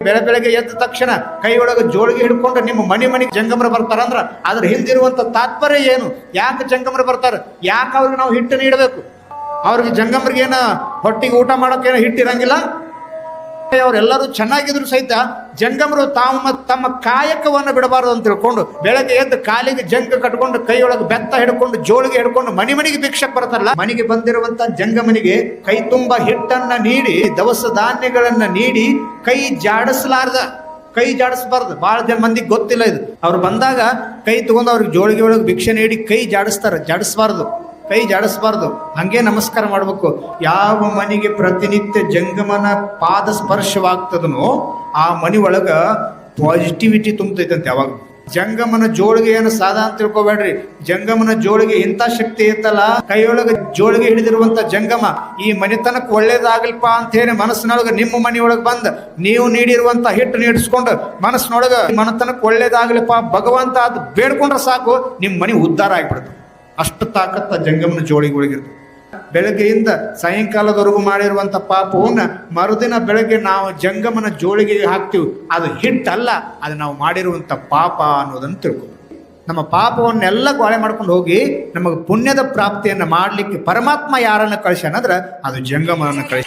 ಬೆಳಗ್ಗೆ ಎದ್ದ ತಕ್ಷಣ ಕೈ ಒಳಗೆ ಜೋಳಿಗೆ ಹಿಡ್ಕೊಂಡು ನಿಮ್ಮ ಮನೆಗೆ ಜಂಗಮರು ಬರ್ತಾರಂದ್ರ ಅದ್ರ ಹಿಂದಿರುವಂತ ತಾತ್ಪರ್ಯ ಏನು? ಯಾಕೆ ಜಂಗಮರು ಬರ್ತಾರ? ಯಾಕೆ ಅವ್ರಿಗೆ ನಾವು ಹಿಟ್ಟು ನೀಡಬೇಕು? ಅವ್ರಿಗೆ ಜಂಗಮರಿಗೇನ ಹೊಟ್ಟಿಗೆ ಊಟ ಮಾಡೋಕೇನ ಹಿಟ್ಟಿರಂಗಿಲ್ಲ. ಅವರೆಲ್ಲರೂ ಚೆನ್ನಾಗಿದ್ರು ಸಹಿತ ಜಂಗಮರು ತಮ್ಮ ಕಾಯಕವನ್ನು ಬಿಡಬಾರದು ಅಂತ ತಿಳ್ಕೊಂಡು ಬೆಳಗ್ಗೆ ಎದ್ದು ಕಾಲಿಗೆ ಜಂಗ ಕಟ್ಕೊಂಡು ಕೈಯೊಳಗೆ ಬೆತ್ತ ಹಿಡ್ಕೊಂಡು ಜೋಳಿಗೆ ಹಿಡ್ಕೊಂಡು ಮನೆಗೆ ಭಿಕ್ಷಕ್ ಬರ್ತಾರಲ್ಲ, ಮನೆಗೆ ಬಂದಿರುವಂತ ಜಂಗಮನಿಗೆ ಕೈ ತುಂಬಾ ಹಿಟ್ಟನ್ನ ನೀಡಿ ದವಸ ಧಾನ್ಯಗಳನ್ನ ನೀಡಿ ಕೈ ಜಾಡಿಸಬಾರ್ದು. ಬಹಳ ಜನ ಮಂದಿಗೆ ಗೊತ್ತಿಲ್ಲ ಇದು. ಅವ್ರು ಬಂದಾಗ ಕೈ ತಗೊಂಡು ಅವ್ರಿಗೆ ಜೋಳಿಗೆ ಒಳಗೆ ಭಿಕ್ಷೆ ನೀಡಿ ಕೈ ಜಾಡಿಸ್ಬಾರ್ದು. ಹಂಗೆ ನಮಸ್ಕಾರ ಮಾಡ್ಬೇಕು. ಯಾವ ಮನೆಗೆ ಪ್ರತಿನಿತ್ಯ ಜಂಗಮನ ಪಾದ ಸ್ಪರ್ಶವಾಗ್ತದನೋ ಆ ಮನೆ ಒಳಗ ಪಾಸಿಟಿವಿಟಿ ತುಂಬತೈತಂತೆ. ಯಾವಾಗ ಜಂಗಮನ ಜೋಳಿಗೆ ಏನು ಸಾಧ ಅಂತ ತಿಳ್ಕೊಬೇಡ್ರಿ. ಜಂಗಮನ ಜೋಳಿಗೆ ಇಂಥ ಶಕ್ತಿ ಐತಲ್ಲ, ಕೈಯೊಳಗೆ ಜೋಳಿಗೆ ಹಿಡಿದಿರುವಂತ ಜಂಗಮ ಈ ಮನೆತನಕ್ಕೆ ಒಳ್ಳೇದಾಗಲ್ಪ ಅಂತ ಹೇಳಿ ಮನಸ್ಸಿನೊಳಗೆ ನಿಮ್ಮ ಮನೆಯೊಳಗೆ ಬಂದು ನೀವು ನೀಡಿರುವಂತ ಹಿಟ್ಟು ನೀಡಿಸ್ಕೊಂಡು ಮನಸ್ಸಿನೊಳಗೆ ಮನೆತನಕ್ಕೆ ಒಳ್ಳೇದಾಗ್ಲಿಪ್ಪ ಭಗವಂತ ಅದು ಬೇಡ್ಕೊಂಡ್ರೆ ಸಾಕು, ನಿಮ್ಮ ಮನೆ ಉದ್ಧಾರ ಆಗ್ಬಿಡುತ್ತೆ. ಅಷ್ಟು ತಾಕತ್ತ ಜಂಗಮನ ಜೋಳಿಗಳಿಗಿರ್ತದೆ. ಬೆಳಗ್ಗೆಯಿಂದ ಸಾಯಂಕಾಲದವರೆಗೂ ಮಾಡಿರುವಂತ ಪಾಪವನ್ನ ಮರುದಿನ ಬೆಳಗ್ಗೆ ನಾವು ಜಂಗಮನ ಜೋಳಿಗೆ ಹಾಕ್ತೀವಿ. ಅದು ಹಿಟ್ಟಲ್ಲ, ಅದು ನಾವು ಮಾಡಿರುವಂತ ಪಾಪ ಅನ್ನೋದನ್ನು ತಿಳ್ಕೊ. ನಮ್ಮ ಪಾಪವನ್ನೆಲ್ಲ ಗೋಳೆ ಮಾಡ್ಕೊಂಡು ಹೋಗಿ ನಮಗೆ ಪುಣ್ಯದ ಪ್ರಾಪ್ತಿಯನ್ನ ಮಾಡ್ಲಿಕ್ಕೆ ಪರಮಾತ್ಮ ಯಾರನ್ನ ಕಳಿಸ್ಯಾನಂದ್ರೆ ಅದು ಜಂಗಮನನ್ನ ಕಳಿಸ.